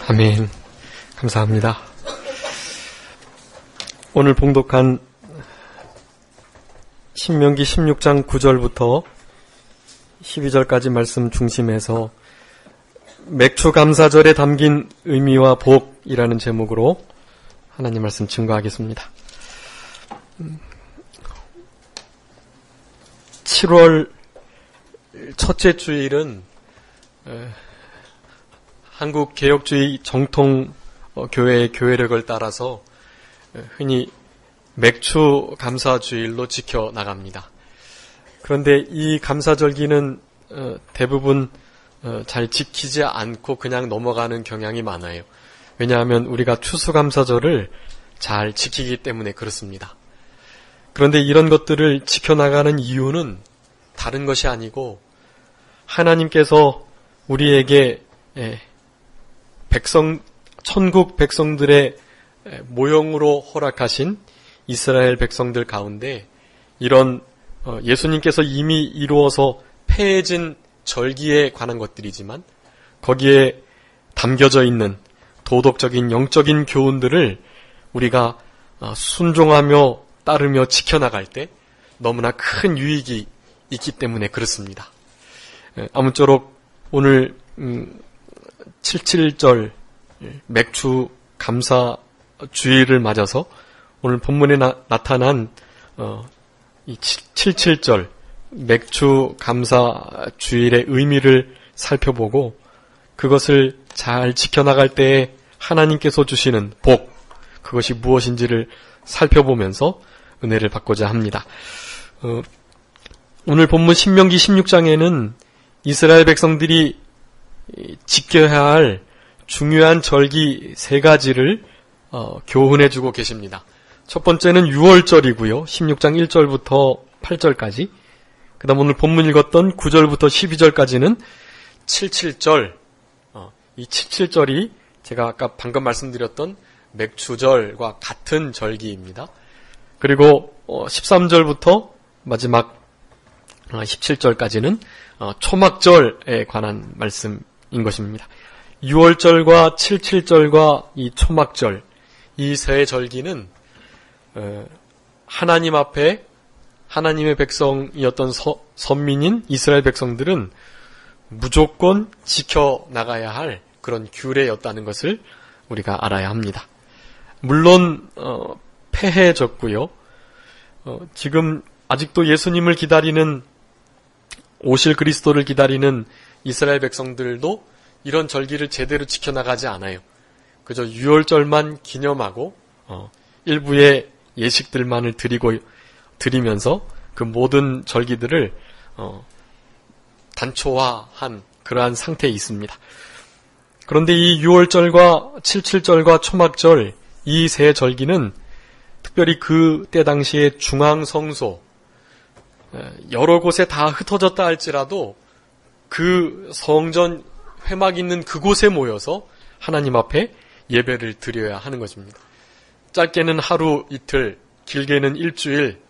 아멘. 감사합니다. 오늘 봉독한 신명기 16장 9절부터 12절까지 말씀 중심에서 맥추감사절에 담긴 의미와 복이라는 제목으로 하나님 말씀 증거하겠습니다. 7월 첫째 주일은 한국 개혁주의 정통 교회의 교회력을 따라서 흔히 맥추 감사주일로 지켜나갑니다. 그런데 이 감사절기는 대부분 잘 지키지 않고 그냥 넘어가는 경향이 많아요. 왜냐하면 우리가 추수감사절을 잘 지키기 때문에 그렇습니다. 그런데 이런 것들을 지켜나가는 이유는 다른 것이 아니고 하나님께서 우리에게 천국 백성들의 모형으로 허락하신 이스라엘 백성들 가운데 이런 예수님께서 이미 이루어서 폐해진 절기에 관한 것들이지만 거기에 담겨져 있는 도덕적인 영적인 교훈들을 우리가 순종하며 따르며 지켜나갈 때 너무나 큰 유익이 있기 때문에 그렇습니다. 아무쪼록 오늘 77절 맥추 감사 주일을 맞아서 오늘 본문에 나타난 이 77절 맥추 감사 주일의 의미를 살펴보고 그것을 잘 지켜나갈 때에 하나님께서 주시는 복, 그것이 무엇인지를 살펴보면서 은혜를 받고자 합니다. 오늘 본문 신명기 16장에는 이스라엘 백성들이 지켜야 할 중요한 절기 3가지를 교훈해주고 계십니다. 첫 번째는 6월절이고요. 16장 1절부터 8절까지. 그 다음 오늘 본문 읽었던 9절부터 12절까지는 77절. 이 77절이 제가 아까 방금 말씀드렸던 맥추절과 같은 절기입니다. 그리고 13절부터 마지막 17절까지는 초막절에 관한 말씀인 것입니다. 6월절과 77절과 이 초막절, 이 세 절기는 하나님 앞에 하나님의 백성이었던 선민인 이스라엘 백성들은 무조건 지켜나가야 할 그런 규례였다는 것을 우리가 알아야 합니다. 물론 폐해졌고요. 지금 아직도 예수님을 기다리는 오실 그리스도를 기다리는 이스라엘 백성들도 이런 절기를 제대로 지켜나가지 않아요. 그저 6월절만 기념하고 일부의 예식들만을 드리면서 그 모든 절기들을 단초화한 그러한 상태에 있습니다. 그런데 이 6월절과 77절과 초막절 이 세 절기는 특별히 그때 당시에 중앙성소 여러 곳에 다 흩어졌다 할지라도 그 성전 회막 있는 그곳에 모여서 하나님 앞에 예배를 드려야 하는 것입니다. 짧게는 하루 이틀, 길게는 일주일,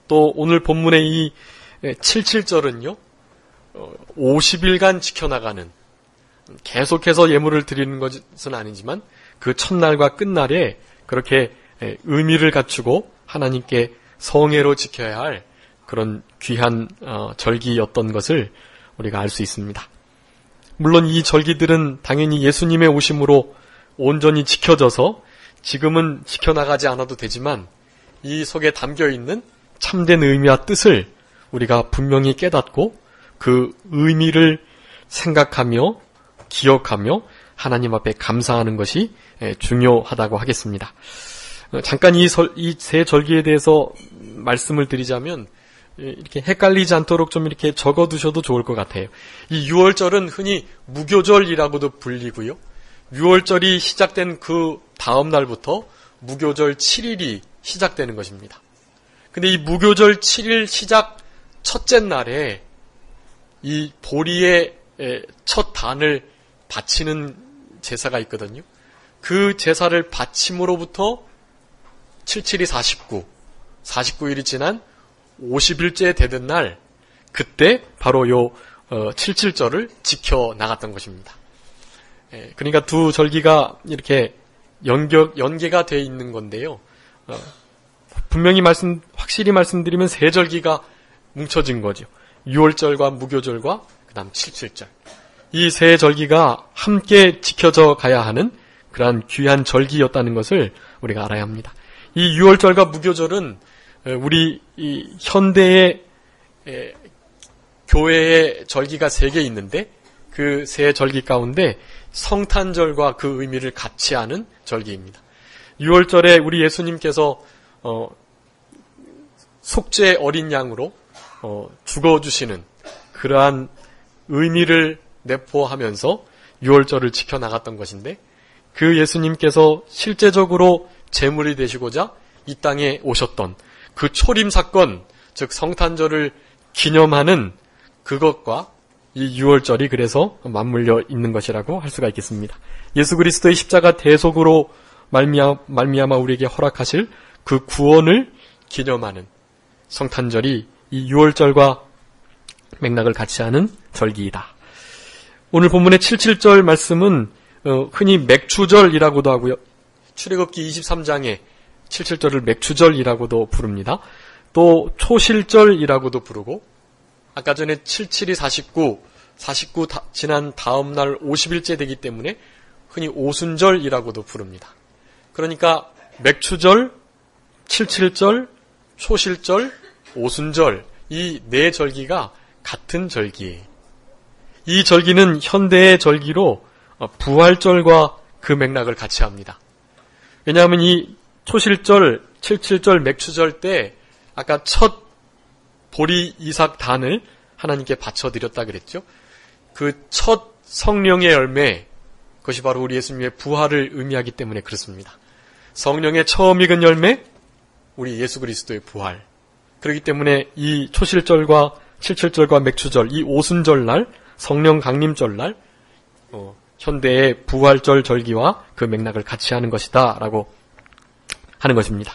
또 오늘 본문의 이 77절은요 50일간 지켜나가는, 계속해서 예물을 드리는 것은 아니지만 그 첫날과 끝날에 그렇게 의미를 갖추고 하나님께 성회로 지켜야 할 그런 귀한 절기였던 것을 우리가 알 수 있습니다. 물론 이 절기들은 당연히 예수님의 오심으로 온전히 지켜져서 지금은 지켜나가지 않아도 되지만 이 속에 담겨있는 참된 의미와 뜻을 우리가 분명히 깨닫고 그 의미를 생각하며 기억하며 하나님 앞에 감사하는 것이 중요하다고 하겠습니다. 잠깐 이 세 절기에 대해서 말씀을 드리자면 이렇게 헷갈리지 않도록 좀 이렇게 적어두셔도 좋을 것 같아요. 이 6월절은 흔히 무교절이라고도 불리고요. 6월절이 시작된 그 다음 날부터 무교절 7일이 시작되는 것입니다. 근데 이 무교절 7일 시작 첫째 날에 이 보리의 첫 단을 바치는 제사가 있거든요. 그 제사를 바침으로부터 77이 49일이 지난 50일째 되던 날, 그때 바로 요 77절을 지켜나갔던 것입니다. 그러니까 두 절기가 이렇게 연계가 되어 있는 건데요. 분명히 확실히 말씀드리면 세 절기가 뭉쳐진 거죠. 유월절과 무교절과 그다음 칠칠절. 이 세 절기가 함께 지켜져 가야 하는 그러한 귀한 절기였다는 것을 우리가 알아야 합니다. 이 유월절과 무교절은 우리 이 현대의 교회의 절기가 3개 있는데 그 세 절기 가운데 성탄절과 그 의미를 같이 하는 절기입니다. 6월절에 우리 예수님께서 속죄 어린 양으로 죽어주시는 그러한 의미를 내포하면서 6월절을 지켜나갔던 것인데 그 예수님께서 실제적으로 제물이 되시고자 이 땅에 오셨던 그 초림 사건, 즉 성탄절을 기념하는 그것과 이 6월절이 그래서 맞물려 있는 것이라고 할 수가 있겠습니다. 예수 그리스도의 십자가 대속으로 말미암아 우리에게 허락하실 그 구원을 기념하는 성탄절이 이 6월절과 맥락을 같이 하는 절기이다. 오늘 본문의 77절 말씀은 흔히 맥추절이라고도 하고요. 출애굽기 23장에 77절을 맥추절이라고도 부릅니다. 또 초실절이라고도 부르고 아까 전에 77이 49 지난 다음 날 50일째 되기 때문에 흔히 오순절이라고도 부릅니다. 그러니까 맥추절, 77절, 초실절, 오순절 이 네 절기가 같은 절기예요. 이 절기는 현대의 절기로 부활절과 그 맥락을 같이 합니다. 왜냐하면 이 초실절, 77절, 맥추절 때 아까 첫 보리 이삭 단을 하나님께 바쳐드렸다 그랬죠. 그 첫 성령의 열매, 그것이 바로 우리 예수님의 부활을 의미하기 때문에 그렇습니다. 성령의 처음 익은 열매, 우리 예수 그리스도의 부활. 그렇기 때문에 이 초실절과 77절과 맥추절, 이 오순절날, 성령 강림절날, 현대의 부활절 절기와 그 맥락을 같이 하는 것이다 라고 하는 것입니다.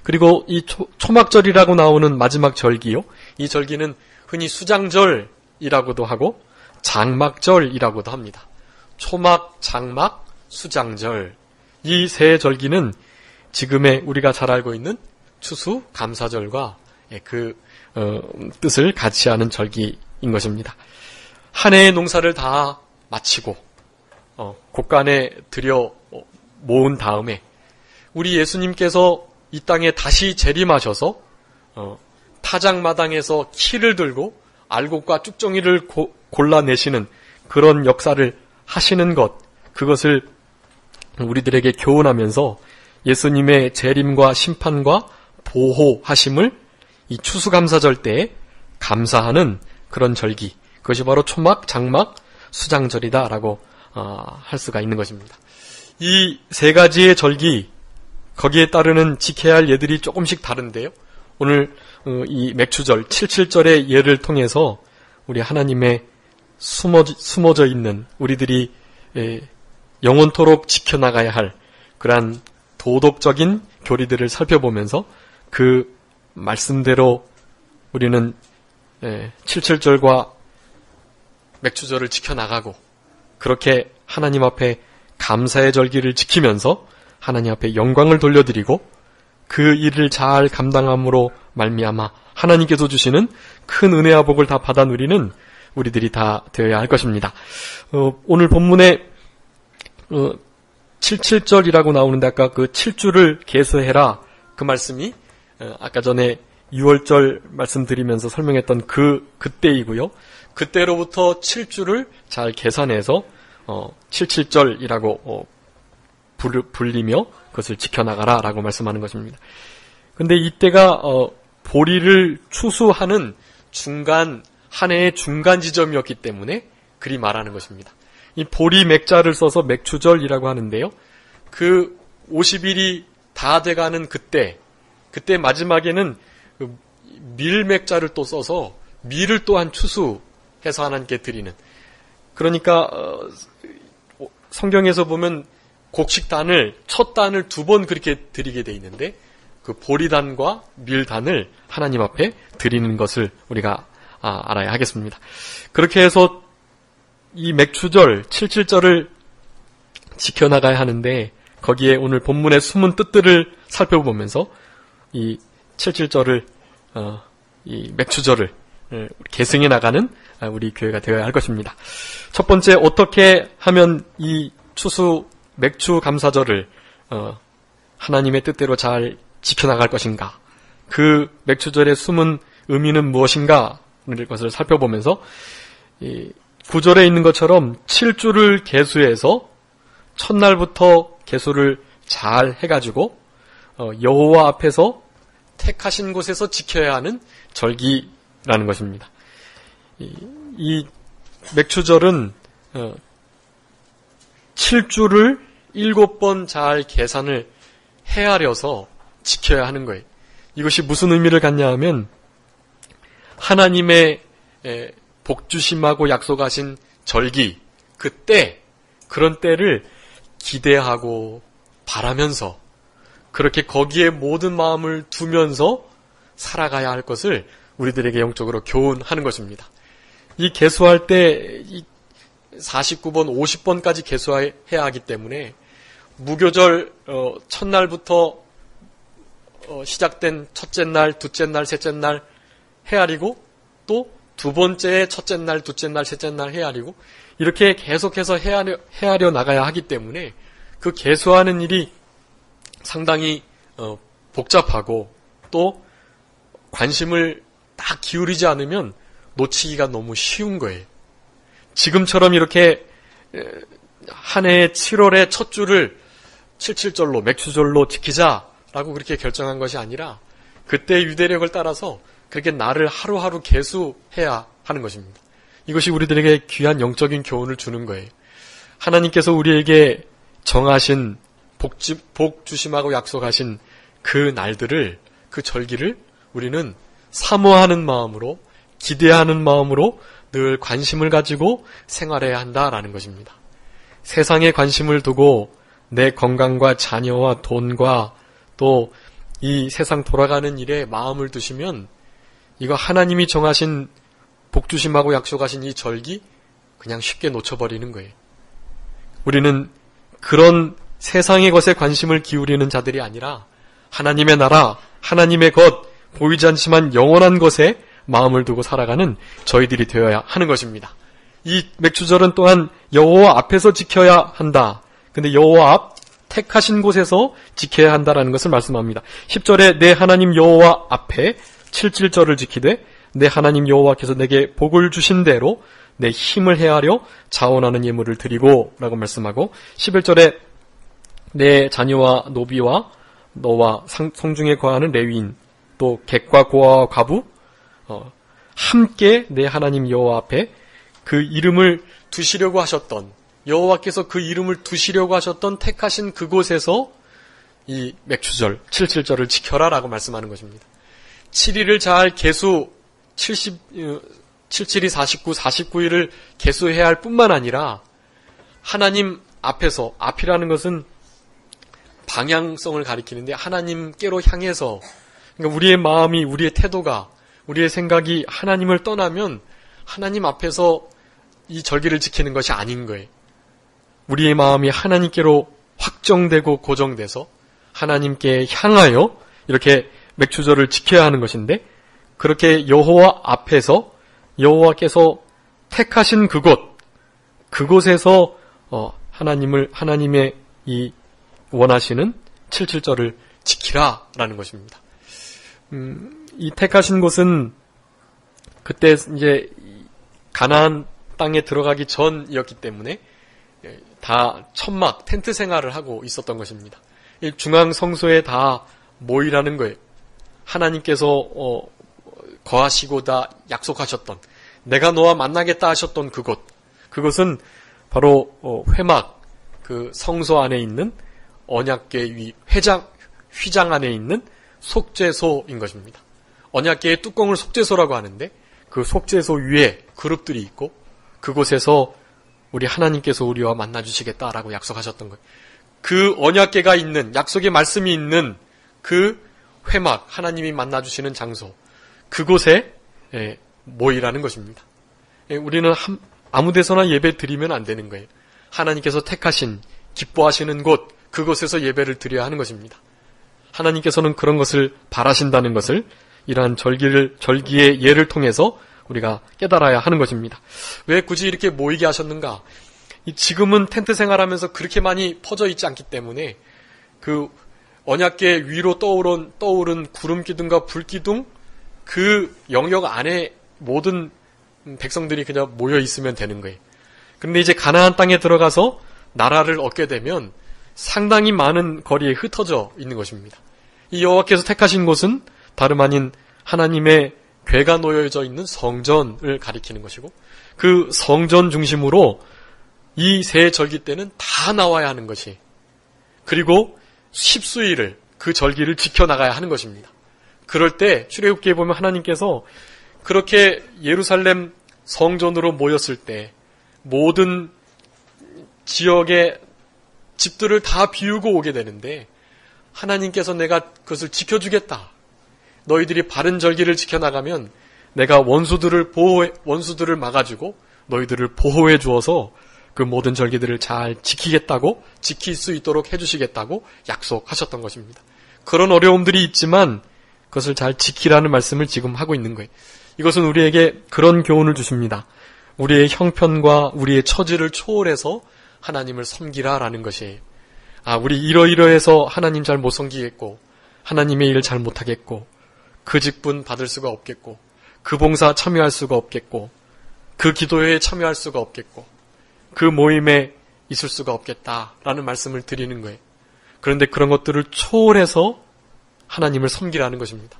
그리고 이 초막절이라고 나오는 마지막 절기요. 이 절기는 흔히 수장절이라고도 하고 장막절이라고도 합니다. 초막, 장막, 수장절. 이 세 절기는 지금의 우리가 잘 알고 있는 추수 감사절과 그 뜻을 같이 하는 절기인 것입니다. 한 해의 농사를 다 마치고 곳간에 들여 모은 다음에 우리 예수님께서 이 땅에 다시 재림하셔서 타작마당에서 키를 들고 알곡과 쭉정이를 골라내시는 그런 역사를 하시는 것, 그것을 우리들에게 교훈하면서 예수님의 재림과 심판과 보호하심을 이 추수감사절 때에 감사하는 그런 절기, 그것이 바로 초막, 장막, 수장절이다라고 할 수가 있는 것입니다. 이 세 가지의 절기, 거기에 따르는 지켜야 할 예들이 조금씩 다른데요. 오늘 이 맥추절, 77절의 예를 통해서 우리 하나님의 숨어져 있는 우리들이 영원토록 지켜나가야 할 그러한 도덕적인 교리들을 살펴보면서 그 말씀대로 우리는 77절과 맥추절을 지켜나가고 그렇게 하나님 앞에 감사의 절기를 지키면서 하나님 앞에 영광을 돌려드리고 그 일을 잘 감당함으로 말미암아 하나님께서 주시는 큰 은혜와 복을 다 받아 누리는 우리들이 다 되어야 할 것입니다. 오늘 본문에 77절이라고 나오는데 아까 그 7주를 계수해라 그 말씀이 아까 전에 6월절 말씀드리면서 설명했던 그때이고요. 그때로부터 7주를 잘 계산해서 77절이라고 불리며 그것을 지켜나가라 라고 말씀하는 것입니다. 근데 이때가 보리를 추수하는 한 해의 중간 지점이었기 때문에 그리 말하는 것입니다. 이 보리 맥자를 써서 맥추절이라고 하는데요. 그 50일이 다 돼가는 그때 마지막에는 밀 맥자를 또 써서 밀을 또한 추수해서 하나님께 드리는, 그러니까 성경에서 보면 곡식단을 첫 단을 2번 그렇게 드리게 돼 있는데 그 보리단과 밀단을 하나님 앞에 드리는 것을 우리가 알아야 하겠습니다. 그렇게 해서 이 맥추절 77절을 지켜나가야 하는데 거기에 오늘 본문의 숨은 뜻들을 살펴보면서 이 77절을 이 맥추절을 계승해 나가는 우리 교회가 되어야 할 것입니다. 첫 번째, 어떻게 하면 이 추수 맥추 감사절을 하나님의 뜻대로 잘 지켜나갈 것인가, 그 맥추절의 숨은 의미는 무엇인가 를 것을 살펴보면서 이 9절에 있는 것처럼 7주를 계수해서 첫날부터 계수를 잘 해가지고 여호와 앞에서 택하신 곳에서 지켜야 하는 절기라는 것입니다. 이 맥추절은 7주를 7번 잘 계산을 헤아려서 지켜야 하는 거예요. 이것이 무슨 의미를 갖냐 하면 하나님의 복주심하고 약속하신 절기, 그때, 그런 때를 기대하고 바라면서 그렇게 거기에 모든 마음을 두면서 살아가야 할 것을 우리들에게 영적으로 교훈하는 것입니다. 이 계수할 때 49번, 50번까지 계수해야 하기 때문에 무교절 첫날부터 시작된 첫째 날, 둘째 날, 셋째 날 헤아리고 또 두 번째 첫째 날, 둘째 날, 셋째 날 헤아리고 이렇게 계속해서 헤아려 나가야 하기 때문에 그 계수하는 일이 상당히 복잡하고 또 관심을 딱 기울이지 않으면 놓치기가 너무 쉬운 거예요. 지금처럼 이렇게 한 해의 7월의 첫 주를 77절로 맥추절로 지키자라고 그렇게 결정한 것이 아니라 그때의 유대력을 따라서 그렇게 날을 하루하루 계수해야 하는 것입니다. 이것이 우리들에게 귀한 영적인 교훈을 주는 거예요. 하나님께서 우리에게 정하신 복 주심하고 약속하신 그 날들을, 그 절기를 우리는 사모하는 마음으로, 기대하는 마음으로 늘 관심을 가지고 생활해야 한다라는 것입니다. 세상에 관심을 두고 내 건강과 자녀와 돈과 또 이 세상 돌아가는 일에 마음을 두시면 이거 하나님이 정하신 복주심하고 약속하신 이 절기 그냥 쉽게 놓쳐버리는 거예요. 우리는 그런 세상의 것에 관심을 기울이는 자들이 아니라 하나님의 나라, 하나님의 것, 보이지 않지만 영원한 것에 마음을 두고 살아가는 저희들이 되어야 하는 것입니다. 이 맥추절은 또한 여호와 앞에서 지켜야 한다. 근데 여호와 앞, 택하신 곳에서 지켜야 한다라는 것을 말씀합니다. 10절에 내 하나님 여호와 앞에 77절을 지키되 내 하나님 여호와께서 내게 복을 주신 대로 내 힘을 헤아려 자원하는 예물을 드리고 라고 말씀하고 11절에 내 자녀와 노비와 너와 성중에 거하는 레위인 또 객과 고아와 과부 함께 내 하나님 여호와 앞에 그 이름을 두시려고 하셨던 여호와께서 그 이름을 두시려고 하셨던 택하신 그곳에서 이 맥추절 77절을 지켜라 라고 말씀하는 것입니다. 7일을 잘 계수 77이 49, 49일을 계수해야 할 뿐만 아니라 하나님 앞에서, 앞이라는 것은 방향성을 가리키는데 하나님께로 향해서, 그러니까 우리의 마음이, 우리의 태도가, 우리의 생각이 하나님을 떠나면 하나님 앞에서 이 절기를 지키는 것이 아닌 거예요. 우리의 마음이 하나님께로 확정되고 고정돼서 하나님께 향하여 이렇게 맥추절을 지켜야 하는 것인데, 그렇게 여호와 앞에서 여호와께서 택하신 그곳에서 하나님의 이 원하시는 77절을 지키라라는 것입니다. 이 택하신 곳은 그때 이제 가나안 땅에 들어가기 전이었기 때문에 다 천막, 텐트 생활을 하고 있었던 것입니다. 이 중앙 성소에 다 모이라는 거예요. 하나님께서 거하시고 다 약속하셨던, 내가 너와 만나겠다 하셨던 그것은 바로 회막, 그 성소 안에 있는 언약궤 휘장 안에 있는 속죄소인 것입니다. 언약궤의 뚜껑을 속죄소라고 하는데 그 속죄소 위에 그룹들이 있고 그곳에서 우리 하나님께서 우리와 만나주시겠다라고 약속하셨던 거예요. 그 언약궤가 있는, 약속의 말씀이 있는 그 회막, 하나님이 만나주시는 장소, 그곳에 모이라는 것입니다. 우리는 아무 데서나 예배 드리면 안 되는 거예요. 하나님께서 택하신 기뻐하시는 곳, 그곳에서 예배를 드려야 하는 것입니다. 하나님께서는 그런 것을 바라신다는 것을 이러한 절기의 예를 통해서 우리가 깨달아야 하는 것입니다. 왜 굳이 이렇게 모이게 하셨는가? 지금은 텐트 생활하면서 그렇게 많이 퍼져 있지 않기 때문에 그 언약궤 위로 떠오른 구름 기둥과 불 기둥 그 영역 안에 모든 백성들이 그냥 모여 있으면 되는 거예요. 그런데 이제 가나안 땅에 들어가서 나라를 얻게 되면 상당히 많은 거리에 흩어져 있는 것입니다. 이 여호와께서 택하신 곳은 다름 아닌 하나님의 궤가 놓여져 있는 성전을 가리키는 것이고 그 성전 중심으로 이 세 절기 때는 다 나와야 하는 것이 그리고 십수일을 그 절기를 지켜나가야 하는 것입니다. 그럴 때 출애굽기에 보면 하나님께서 그렇게 예루살렘 성전으로 모였을 때 모든 지역의 집들을 다 비우고 오게 되는데 하나님께서 내가 그것을 지켜주겠다. 너희들이 바른 절기를 지켜나가면 내가 원수들을 막아주고 너희들을 보호해 주어서 그 모든 절기들을 잘 지킬 수 있도록 해주시겠다고 약속하셨던 것입니다. 그런 어려움들이 있지만 그것을 잘 지키라는 말씀을 지금 하고 있는 거예요. 이것은 우리에게 그런 교훈을 주십니다. 우리의 형편과 우리의 처지를 초월해서 하나님을 섬기라라는 것이에요. 우리 이러이러해서 하나님 잘 못 섬기겠고 하나님의 일을 잘 못하겠고 그 직분 받을 수가 없겠고 그 봉사 참여할 수가 없겠고 그 기도회에 참여할 수가 없겠고 그 모임에 있을 수가 없겠다라는 말씀을 드리는 거예요. 그런데 그런 것들을 초월해서 하나님을 섬기라는 것입니다.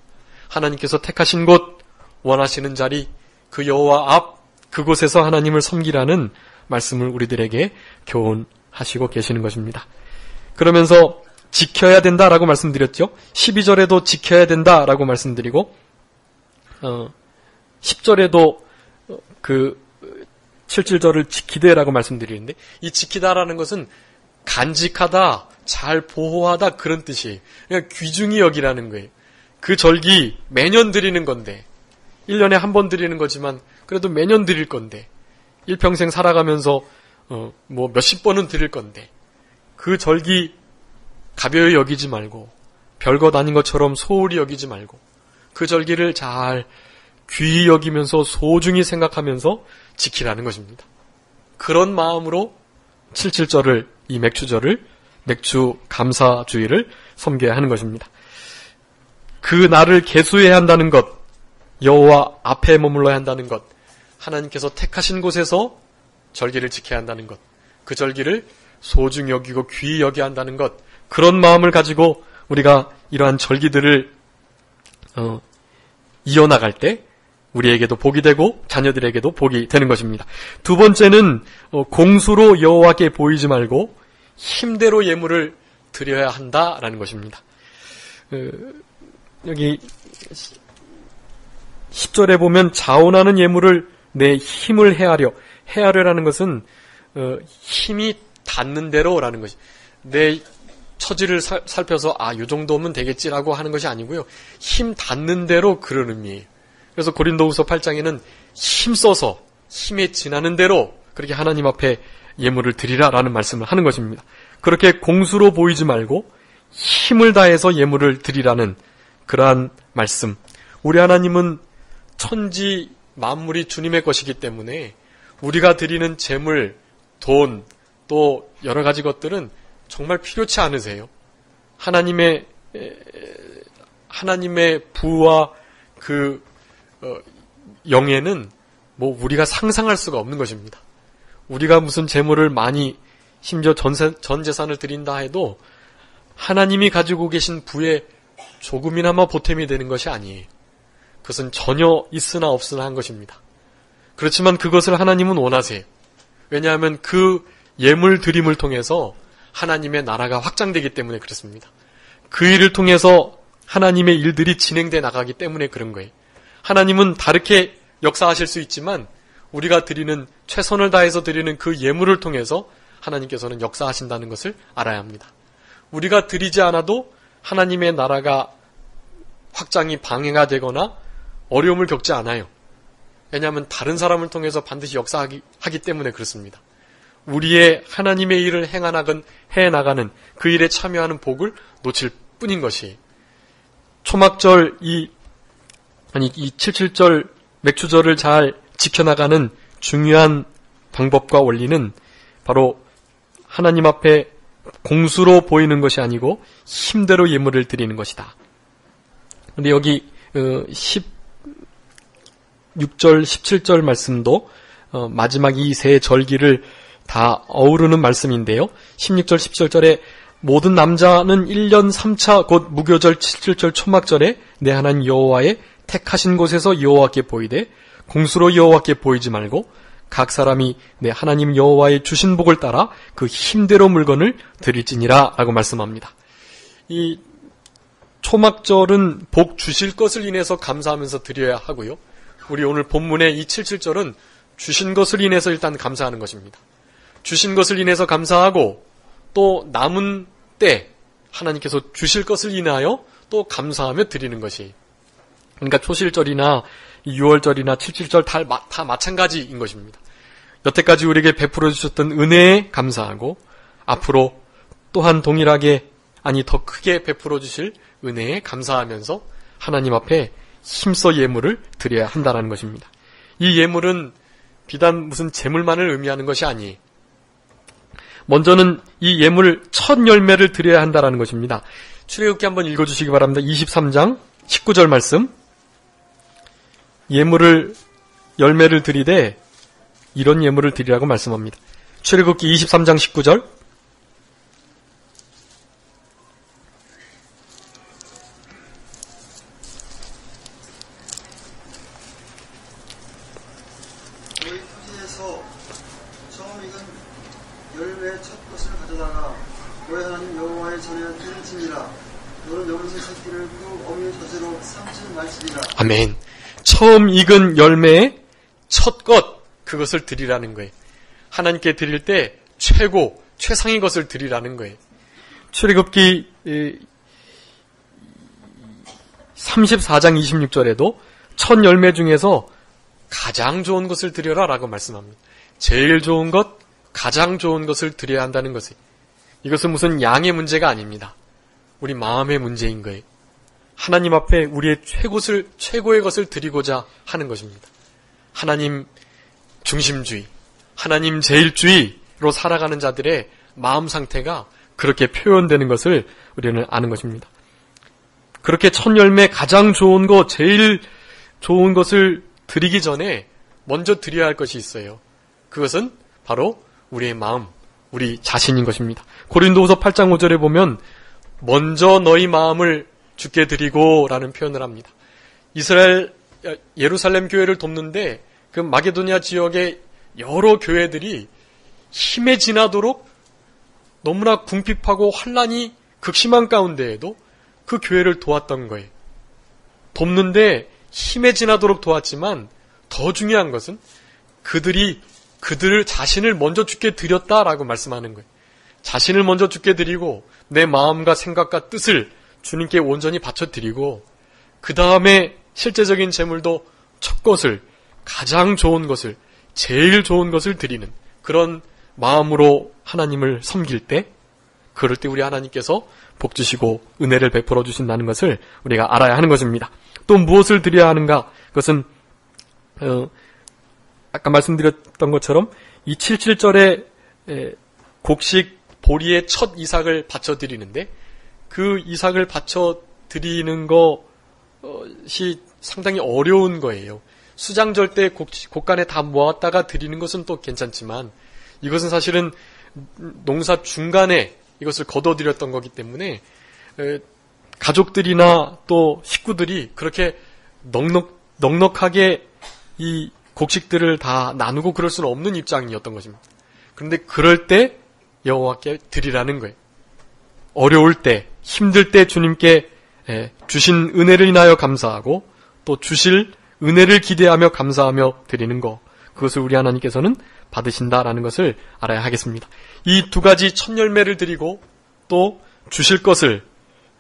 하나님께서 택하신 곳, 원하시는 자리, 그 여호와 앞, 그곳에서 하나님을 섬기라는 말씀을 우리들에게 교훈하시고 계시는 것입니다. 그러면서 지켜야 된다라고 말씀드렸죠. 12절에도 지켜야 된다라고 말씀드리고 10절에도 그 7절을 지키되라고 말씀드리는데 이 지키다라는 것은 간직하다, 잘 보호하다 그런 뜻이에요. 그냥 귀중히 여기라는 거예요. 그 절기 매년 드리는 건데 1년에 한 번 드리는 거지만 그래도 매년 드릴 건데 일평생 살아가면서 몇십 번은 드릴 건데 그 절기 가벼이 여기지 말고 별것 아닌 것처럼 소홀히 여기지 말고 그 절기를 잘 귀히 여기면서 소중히 생각하면서 지키라는 것입니다. 그런 마음으로 77절을 이 맥주 감사주의를 섬겨야 하는 것입니다. 그 날을 계수해야 한다는 것, 여호와 앞에 머물러야 한다는 것, 하나님께서 택하신 곳에서 절기를 지켜야 한다는 것, 그 절기를 소중히 여기고 귀히 여겨야 한다는 것, 그런 마음을 가지고 우리가 이러한 절기들을 이어나갈 때 우리에게도 복이 되고 자녀들에게도 복이 되는 것입니다. 두 번째는 공수로 여호와께 보이지 말고 힘대로 예물을 드려야 한다라는 것입니다. 여기 10절에 보면 자원하는 예물을 내 힘을 헤아려라는 것은 힘이 닿는 대로라는 것이 내 처지를 살펴서 요 정도면 되겠지라고 하는 것이 아니고요. 힘 닿는 대로 그런 의미예요. 그래서 고린도후서 8장에는 힘써서 힘에 지나는 대로 그렇게 하나님 앞에 예물을 드리라라는 말씀을 하는 것입니다. 그렇게 공수로 보이지 말고 힘을 다해서 예물을 드리라는 그러한 말씀. 우리 하나님은 천지 만물이 주님의 것이기 때문에 우리가 드리는 재물, 돈, 또 여러 가지 것들은 정말 필요치 않으세요. 하나님의 부와 그 영예는 우리가 상상할 수가 없는 것입니다. 우리가 무슨 재물을 많이 심지어 전 재산을 드린다 해도 하나님이 가지고 계신 부에 조금이나마 보탬이 되는 것이 아니에요. 그것은 전혀 있으나 없으나 한 것입니다. 그렇지만 그것을 하나님은 원하세요. 왜냐하면 그 예물 드림을 통해서 하나님의 나라가 확장되기 때문에 그렇습니다. 그 일을 통해서 하나님의 일들이 진행돼 나가기 때문에 그런 거예요. 하나님은 다르게 역사하실 수 있지만 우리가 드리는 최선을 다해서 드리는 그 예물을 통해서 하나님께서는 역사하신다는 것을 알아야 합니다. 우리가 드리지 않아도 하나님의 나라가 확장이 방해가 되거나 어려움을 겪지 않아요. 왜냐하면 다른 사람을 통해서 반드시 역사하기 때문에 그렇습니다. 우리의 하나님의 일을 해나가는 그 일에 참여하는 복을 놓칠 뿐인 것이, 초막절 이 77절 맥주절을 잘 지켜나가는 중요한 방법과 원리는 바로 하나님 앞에 공수로 보이는 것이 아니고 힘대로 예물을 드리는 것이다. 근데 여기 16절, 17절 말씀도 마지막 이 세 절기를 다 어우르는 말씀인데요. 16절, 17절에 모든 남자는 1년 3차 곧 무교절 77절 초막절에 내 하나님 여호와의 택하신 곳에서 여호와께 보이되 공수로 여호와께 보이지 말고 각 사람이 내 하나님 여호와의 주신 복을 따라 그 힘대로 물건을 드릴지니라 라고 말씀합니다. 이 초막절은 복 주실 것을 인해서 감사하면서 드려야 하고요. 우리 오늘 본문의 이 77절은 주신 것을 인해서 일단 감사하는 것입니다. 주신 것을 인해서 감사하고 또 남은 때 하나님께서 주실 것을 인하여 또 감사하며 드리는 것이, 그러니까 초실절이나 6월절이나 77절 다 마찬가지인 것입니다. 여태까지 우리에게 베풀어 주셨던 은혜에 감사하고 앞으로 또한 동일하게 더 크게 베풀어 주실 은혜에 감사하면서 하나님 앞에 힘써 예물을 드려야 한다는 것입니다. 이 예물은 비단 무슨 재물만을 의미하는 것이 아니, 먼저는 이 예물 첫 열매를 드려야 한다는 것입니다. 출애굽기 한번 읽어주시기 바랍니다. 23장 19절 말씀. 열매를 드리되 이런 예물을 드리라고 말씀합니다. 출애굽기 23장 19절. 너희 토지에서 처음 익은 열매의 첫 것을 가져다가 너희 하나님 여호와의 전에 드릴지니라. 너는 영생 새끼를 그 어미 젖으로 삼지 말지니라. 아멘. 처음 익은 열매의 첫 것, 그것을 드리라는 거예요. 하나님께 드릴 때 최고, 최상의 것을 드리라는 거예요. 출애굽기 34장 26절에도 첫 열매 중에서 가장 좋은 것을 드려라 라고 말씀합니다. 제일 좋은 것, 가장 좋은 것을 드려야 한다는 것이, 이것은 무슨 양의 문제가 아닙니다. 우리 마음의 문제인 거예요. 하나님 앞에 우리의 최고의 것을 드리고자 하는 것입니다. 하나님 중심주의, 하나님 제일주의로 살아가는 자들의 마음 상태가 그렇게 표현되는 것을 우리는 아는 것입니다. 그렇게 첫 열매 가장 좋은 것, 제일 좋은 것을 드리기 전에 먼저 드려야 할 것이 있어요. 그것은 바로 우리의 마음, 우리 자신인 것입니다. 고린도후서 8장 5절에 보면 먼저 너희 마음을 주께 드리고 라는 표현을 합니다. 예루살렘 교회를 돕는데 그 마게도니아 지역의 여러 교회들이 힘에 지나도록 너무나 궁핍하고 환란이 극심한 가운데에도 그 교회를 도왔던 거예요. 돕는데 힘에 지나도록 도왔지만 더 중요한 것은 그들 자신을 먼저 주께 드렸다라고 말씀하는 거예요. 자신을 먼저 주께 드리고 내 마음과 생각과 뜻을 주님께 온전히 바쳐드리고 그 다음에 실제적인 재물도 첫 것을, 가장 좋은 것을, 제일 좋은 것을 드리는 그런 마음으로 하나님을 섬길 때, 그럴 때 우리 하나님께서 복 주시고 은혜를 베풀어 주신다는 것을 우리가 알아야 하는 것입니다. 또 무엇을 드려야 하는가? 그것은 아까 말씀드렸던 것처럼 이 77절에 곡식 보리의 첫 이삭을 바쳐드리는데 그 이삭을 바쳐드리는 것이 상당히 어려운 거예요. 수장절 때 곡간에 다 모았다가 드리는 것은 또 괜찮지만 이것은 사실은 농사 중간에 이것을 거둬들였던 거기 때문에 가족들이나 또 식구들이 그렇게 넉넉하게 이 곡식들을 다 나누고 그럴 수는 없는 입장이었던 것입니다. 그런데 그럴 때 여호와께 드리라는 거예요. 어려울 때, 힘들 때 주님께 주신 은혜를 인하여 감사하고 또 주실 은혜를 기대하며 감사하며 드리는 것, 그것을 우리 하나님께서는 받으신다라는 것을 알아야 하겠습니다. 이 두 가지 첫 열매를 드리고 또 주실 것을,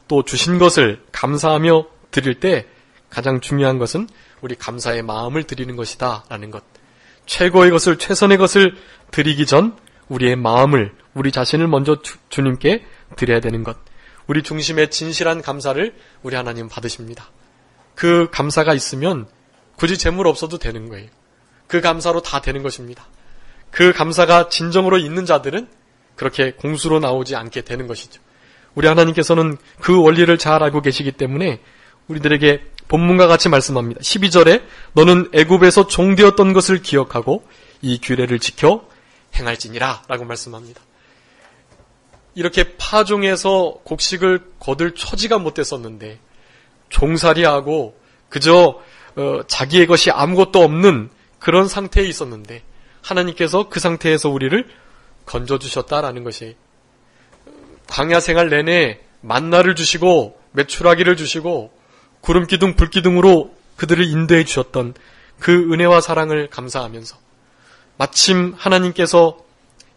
또 주신 것을 감사하며 드릴 때 가장 중요한 것은 우리 감사의 마음을 드리는 것이다 라는 것. 최고의 것을, 최선의 것을 드리기 전 우리의 마음을, 우리 자신을 먼저 주님께 드려야 되는 것, 우리 중심의 진실한 감사를 우리 하나님 받으십니다. 그 감사가 있으면 굳이 재물 없어도 되는 거예요. 그 감사로 다 되는 것입니다. 그 감사가 진정으로 있는 자들은 그렇게 공수로 나오지 않게 되는 것이죠. 우리 하나님께서는 그 원리를 잘 알고 계시기 때문에 우리들에게 본문과 같이 말씀합니다. 12절에 너는 애굽에서 종되었던 것을 기억하고 이 규례를 지켜 행할지니라 라고 말씀합니다. 이렇게 파종해서 곡식을 거둘 처지가 못 됐었는데 종살이하고 그저 자기의 것이 아무것도 없는 그런 상태에 있었는데 하나님께서 그 상태에서 우리를 건져주셨다라는 것이, 광야 생활 내내 만나를 주시고 메추라기를 주시고 구름기둥 불기둥으로 그들을 인도해 주셨던 그 은혜와 사랑을 감사하면서 마침 하나님께서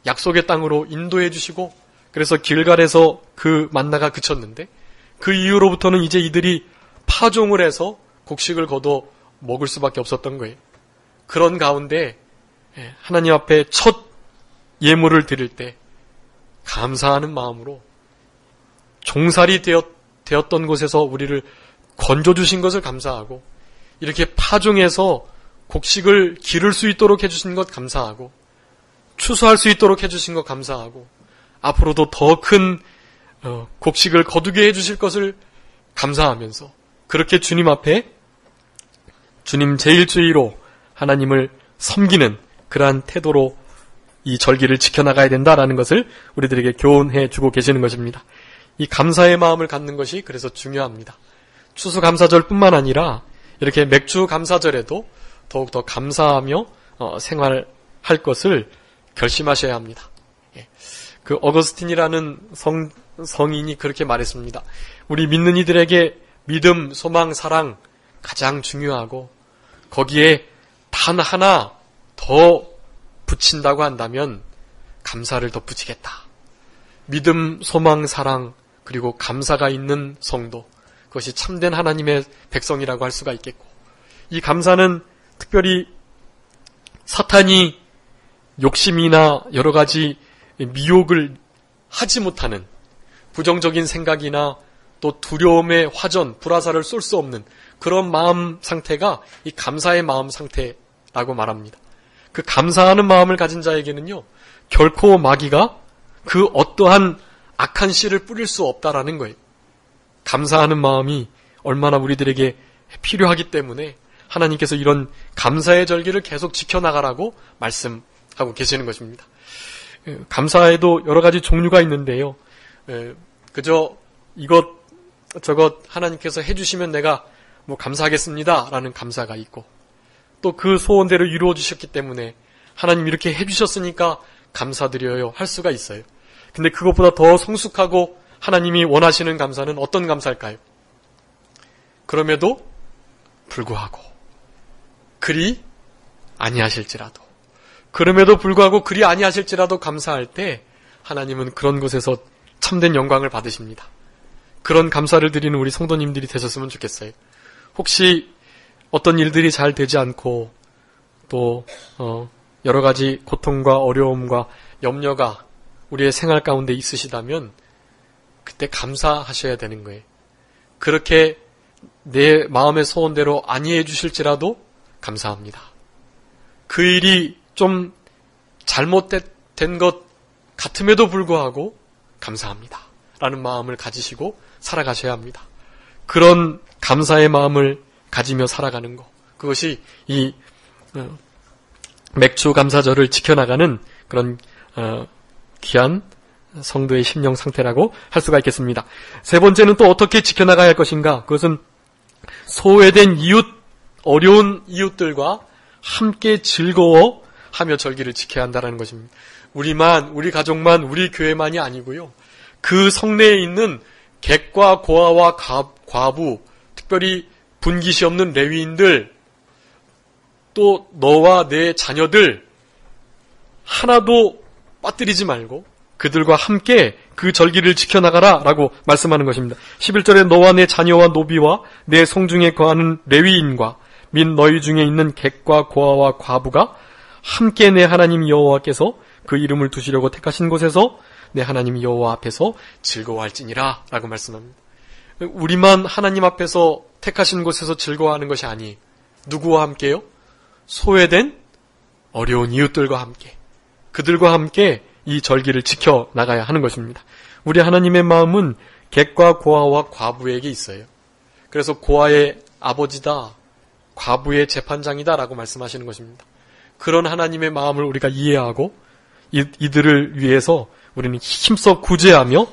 약속의 땅으로 인도해 주시고 그래서 길갈에서 그 만나가 그쳤는데 그 이후로부터는 이제 이들이 파종을 해서 곡식을 거둬 먹을 수밖에 없었던 거예요. 그런 가운데 하나님 앞에 첫 예물을 드릴 때 감사하는 마음으로 종살이 되었던 곳에서 우리를 건져주신 것을 감사하고 이렇게 파종해서 곡식을 기를 수 있도록 해주신 것 감사하고 추수할 수 있도록 해주신 것 감사하고 앞으로도 더 큰 곡식을 거두게 해주실 것을 감사하면서 그렇게 주님 앞에 주님 제1주의로 하나님을 섬기는 그러한 태도로 이 절기를 지켜나가야 된다라는 것을 우리들에게 교훈해 주고 계시는 것입니다. 이 감사의 마음을 갖는 것이 그래서 중요합니다. 추수감사절뿐만 아니라 이렇게 맥주감사절에도 더욱더 감사하며 생활할 것을 결심하셔야 합니다. 그 어거스틴이라는 성인이 그렇게 말했습니다. 우리 믿는 이들에게 믿음, 소망, 사랑 가장 중요하고 거기에 단 하나 더 붙인다고 한다면 감사를 덧붙이겠다. 믿음, 소망, 사랑 그리고 감사가 있는 성도, 그것이 참된 하나님의 백성이라고 할 수가 있겠고, 이 감사는 특별히 사탄이 욕심이나 여러 가지 미혹을 하지 못하는 부정적인 생각이나 또 두려움의 화전, 불화살을 쏠 수 없는 그런 마음 상태가 이 감사의 마음 상태라고 말합니다. 그 감사하는 마음을 가진 자에게는요, 결코 마귀가 그 어떠한 악한 씨를 뿌릴 수 없다라는 거예요. 감사하는 마음이 얼마나 우리들에게 필요하기 때문에 하나님께서 이런 감사의 절기를 계속 지켜나가라고 말씀하고 계시는 것입니다. 감사에도 여러 가지 종류가 있는데요. 그저 이것 저것 하나님께서 해주시면 내가 감사하겠습니다 라는 감사가 있고, 또 그 소원대로 이루어 주셨기 때문에 하나님 이렇게 해주셨으니까 감사드려요 할 수가 있어요. 근데 그것보다 더 성숙하고 하나님이 원하시는 감사는 어떤 감사일까요? 그럼에도 불구하고 그리 아니하실지라도, 그럼에도 불구하고 그리 아니하실지라도 감사할 때 하나님은 그런 곳에서 참된 영광을 받으십니다. 그런 감사를 드리는 우리 성도님들이 되셨으면 좋겠어요. 혹시 어떤 일들이 잘 되지 않고 또 여러 가지 고통과 어려움과 염려가 우리의 생활 가운데 있으시다면 그때 감사하셔야 되는 거예요. 그렇게 내 마음의 소원대로 아니해 주실지라도 감사합니다. 그 일이 좀 잘못된 것 같음에도 불구하고 감사합니다 라는 마음을 가지시고 살아가셔야 합니다. 그런 감사의 마음을 가지며 살아가는 것, 그것이 이 맥주 감사절을 지켜나가는 그런 귀한 성도의 심령 상태라고 할 수가 있겠습니다. 세 번째는 또 어떻게 지켜나가야 할 것인가? 그것은 소외된 이웃, 어려운 이웃들과 함께 즐거워하며 절기를 지켜야 한다는 것입니다. 우리만, 우리 가족만, 우리 교회만이 아니고요. 그 성내에 있는 객과 고아와 과부, 특별히 분깃이 없는 레위인들, 또 너와 내 자녀들 하나도 빠뜨리지 말고 그들과 함께 그 절기를 지켜나가라 라고 말씀하는 것입니다. 11절에 너와 내 자녀와 노비와 내 성중에 거하는 레위인과 및 너희 중에 있는 객과 고아와 과부가 함께 내 하나님 여호와께서 그 이름을 두시려고 택하신 곳에서 내 하나님 여호와 앞에서 즐거워할지니라 라고 말씀합니다. 우리만 하나님 앞에서 택하신 곳에서 즐거워하는 것이 아니에요. 누구와 함께요? 소외된 어려운 이웃들과 함께, 그들과 함께 이 절기를 지켜나가야 하는 것입니다. 우리 하나님의 마음은 객과 고아와 과부에게 있어요. 그래서 고아의 아버지다, 과부의 재판장이다 라고 말씀하시는 것입니다. 그런 하나님의 마음을 우리가 이해하고 이들을 위해서 우리는 힘써 구제하며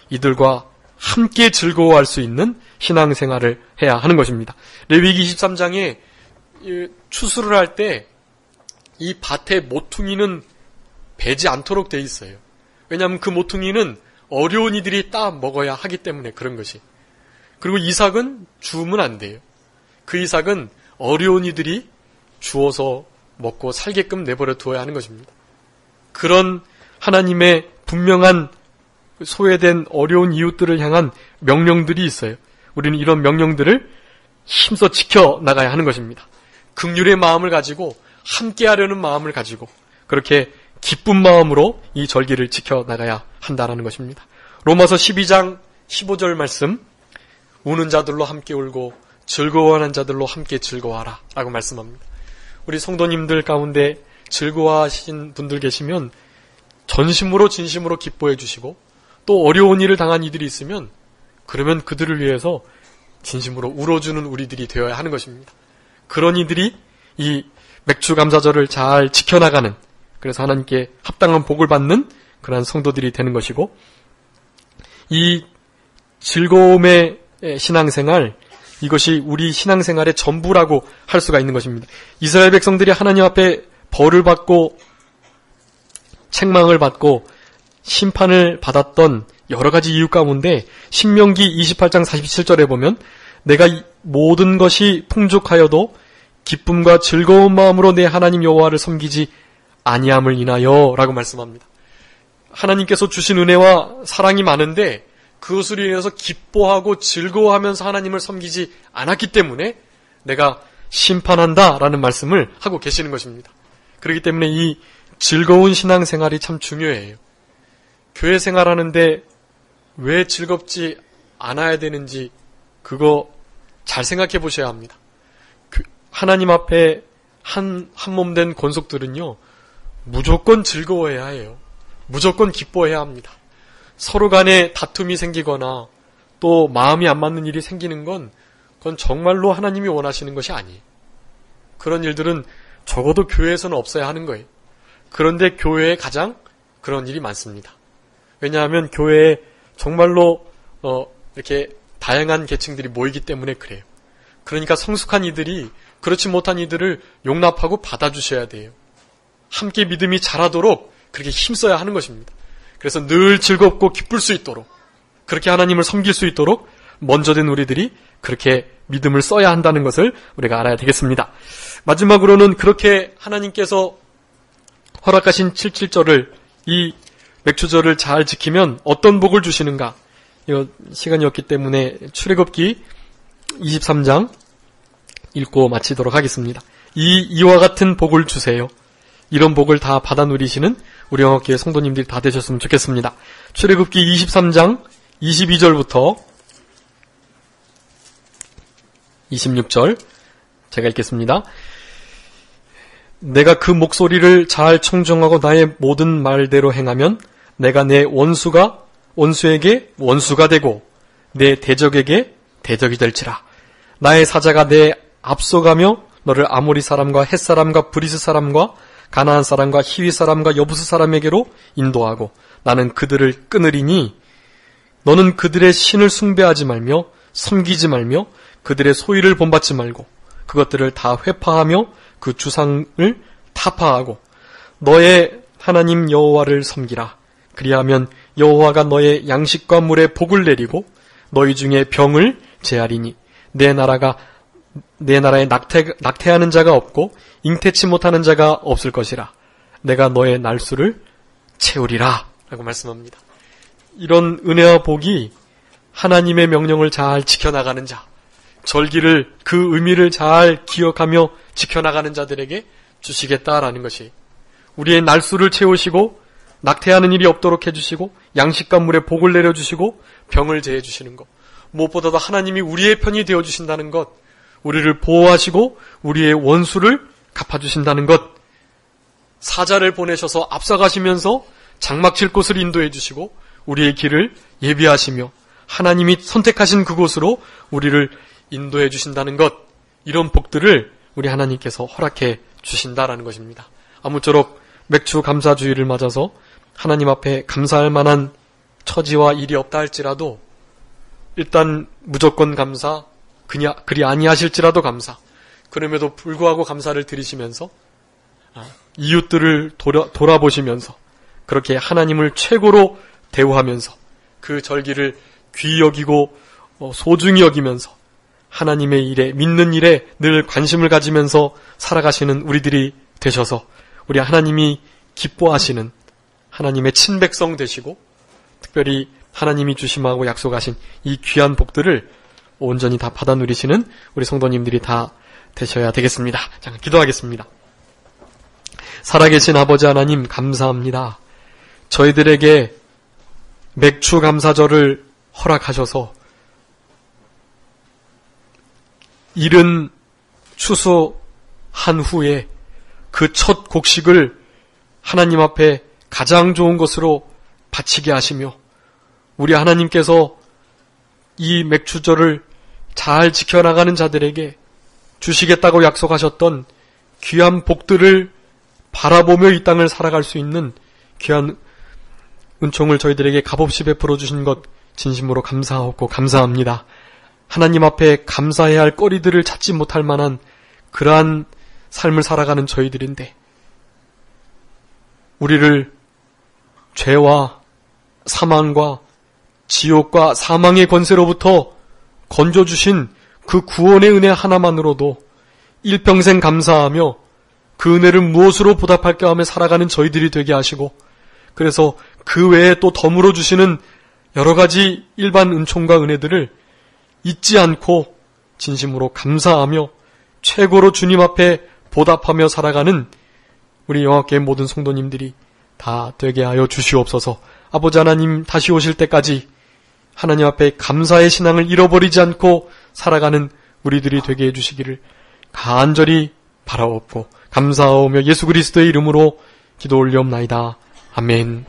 이들과 함께 즐거워할 수 있는 신앙생활을 해야 하는 것입니다. 레위기 23장에 추수를 할 때 이 밭의 모퉁이는 베지 않도록 돼 있어요. 왜냐하면 그 모퉁이는 어려운 이들이 따 먹어야 하기 때문에 그런 것이. 그리고 이삭은 주우면 안 돼요. 그 이삭은 어려운 이들이 주워서 먹고 살게끔 내버려 두어야 하는 것입니다. 그런 하나님의 분명한 소외된 어려운 이웃들을 향한 명령들이 있어요. 우리는 이런 명령들을 힘써 지켜나가야 하는 것입니다. 긍휼의 마음을 가지고 함께하려는 마음을 가지고 그렇게 기쁜 마음으로 이 절기를 지켜나가야 한다는 것입니다. 로마서 12장 15절 말씀, 우는 자들로 함께 울고 즐거워하는 자들로 함께 즐거워하라 라고 말씀합니다. 우리 성도님들 가운데 즐거워하신 분들 계시면 전심으로 진심으로 기뻐해 주시고 또 어려운 일을 당한 이들이 있으면 그러면 그들을 위해서 진심으로 울어주는 우리들이 되어야 하는 것입니다. 그런 이들이 이 맥주 감사절을 잘 지켜나가는, 그래서 하나님께 합당한 복을 받는 그러한 성도들이 되는 것이고, 이 즐거움의 신앙생활, 이것이 우리 신앙생활의 전부라고 할 수가 있는 것입니다. 이스라엘 백성들이 하나님 앞에 벌을 받고 책망을 받고 심판을 받았던 여러 가지 이유 가운데 신명기 28장 47절에 보면 내가 모든 것이 풍족하여도 기쁨과 즐거운 마음으로 내 하나님 여호와를 섬기지 아니함을 인하여 라고 말씀합니다. 하나님께서 주신 은혜와 사랑이 많은데 그것으로 인해서 기뻐하고 즐거워하면서 하나님을 섬기지 않았기 때문에 내가 심판한다라는 말씀을 하고 계시는 것입니다. 그렇기 때문에 이 즐거운 신앙생활이 참 중요해요. 교회 생활하는데 왜 즐겁지 않아야 되는지 그거 잘 생각해 보셔야 합니다. 하나님 앞에 한 몸 된 권속들은요, 무조건 즐거워해야 해요. 무조건 기뻐해야 합니다. 서로 간에 다툼이 생기거나 또 마음이 안 맞는 일이 생기는 그건 정말로 하나님이 원하시는 것이 아니에요. 그런 일들은 적어도 교회에서는 없어야 하는 거예요. 그런데 교회에 가장 그런 일이 많습니다. 왜냐하면 교회에 정말로 이렇게 다양한 계층들이 모이기 때문에 그래요. 그러니까 성숙한 이들이 그렇지 못한 이들을 용납하고 받아주셔야 돼요. 함께 믿음이 자라도록 그렇게 힘써야 하는 것입니다. 그래서 늘 즐겁고 기쁠 수 있도록, 그렇게 하나님을 섬길 수 있도록 먼저 된 우리들이 그렇게 믿음을 써야 한다는 것을 우리가 알아야 되겠습니다. 마지막으로는 그렇게 하나님께서 허락하신 77절을, 이 맥주절을 잘 지키면 어떤 복을 주시는가? 이거 시간이 없기 때문에 출애굽기 23장 읽고 마치도록 하겠습니다. 이와 같은 복을 주세요. 이런 복을 다 받아 누리시는 우리 영업교회 성도님들이 다 되셨으면 좋겠습니다. 출애굽기 23장 22절부터 26절 제가 읽겠습니다. 내가 그 목소리를 잘 청정하고 나의 모든 말대로 행하면 내가 내 원수에게 원수가 되고 내 대적에게 대적이 될지라. 나의 사자가 내 앞서가며 너를 아모리 사람과 헷 사람과 브리스 사람과 가나안 사람과 히위 사람과 여부스 사람에게로 인도하고 나는 그들을 끊으리니 너는 그들의 신을 숭배하지 말며 섬기지 말며 그들의 소유를 본받지 말고 그것들을 다 회파하며 그 주상을 타파하고 너의 하나님 여호와를 섬기라. 그리하면 여호와가 너의 양식과 물에 복을 내리고 너희 중에 병을 제하리니 내 나라에 낙태하는 자가 없고 잉태치 못하는 자가 없을 것이라. 내가 너의 날수를 채우리라 라고 말씀합니다. 이런 은혜와 복이 하나님의 명령을 잘 지켜나가는 자, 절기를 그 의미를 잘 기억하며 지켜나가는 자들에게 주시겠다라는 것이, 우리의 날수를 채우시고 낙태하는 일이 없도록 해주시고 양식과 물에 복을 내려주시고 병을 제해주시는 것, 무엇보다도 하나님이 우리의 편이 되어주신다는 것, 우리를 보호하시고 우리의 원수를 갚아주신다는 것, 사자를 보내셔서 앞서가시면서 장막 칠 곳을 인도해 주시고 우리의 길을 예비하시며 하나님이 선택하신 그곳으로 우리를 인도해 주신다는 것, 이런 복들을 우리 하나님께서 허락해 주신다라는 것입니다. 아무쪼록 맥주 감사주의를 맞아서 하나님 앞에 감사할 만한 처지와 일이 없다 할지라도 일단 무조건 감사, 그리 아니하실지라도 감사, 그럼에도 불구하고 감사를 드리시면서 이웃들을 돌아보시면서 그렇게 하나님을 최고로 대우하면서 그 절기를 귀히 여기고 소중히 여기면서 하나님의 일에, 믿는 일에 늘 관심을 가지면서 살아가시는 우리들이 되셔서 우리 하나님이 기뻐하시는 하나님의 친백성 되시고 특별히 하나님이 주심하고 약속하신 이 귀한 복들을 온전히 다 받아 누리시는 우리 성도님들이 다 되셔야 되겠습니다. 자, 기도하겠습니다. 살아계신 아버지 하나님 감사합니다. 저희들에게 맥주 감사절을 허락하셔서 이른 추수한 후에 그 첫 곡식을 하나님 앞에 가장 좋은 것으로 바치게 하시며 우리 하나님께서 이 맥주절을 잘 지켜나가는 자들에게 주시겠다고 약속하셨던 귀한 복들을 바라보며 이 땅을 살아갈 수 있는 귀한 은총을 저희들에게 값없이 베풀어 주신 것 진심으로 감사하고 감사합니다. 하나님 앞에 감사해야 할 거리들을 찾지 못할 만한 그러한 삶을 살아가는 저희들인데 우리를 죄와 사망과 지옥과 사망의 권세로부터 건져주신 그 구원의 은혜 하나만으로도 일평생 감사하며 그 은혜를 무엇으로 보답할까 하며 살아가는 저희들이 되게 하시고 그래서 그 외에 또 덤으로 주시는 여러 가지 일반 은총과 은혜들을 잊지 않고 진심으로 감사하며 최고로 주님 앞에 보답하며 살아가는 우리 영화교회 모든 성도님들이 다 되게 하여 주시옵소서. 아버지 하나님 다시 오실 때까지 하나님 앞에 감사의 신앙을 잃어버리지 않고 살아가는 우리들이 되게 해주시기를 간절히 바라옵고 감사하오며 예수 그리스도의 이름으로 기도 올리옵나이다. 아멘.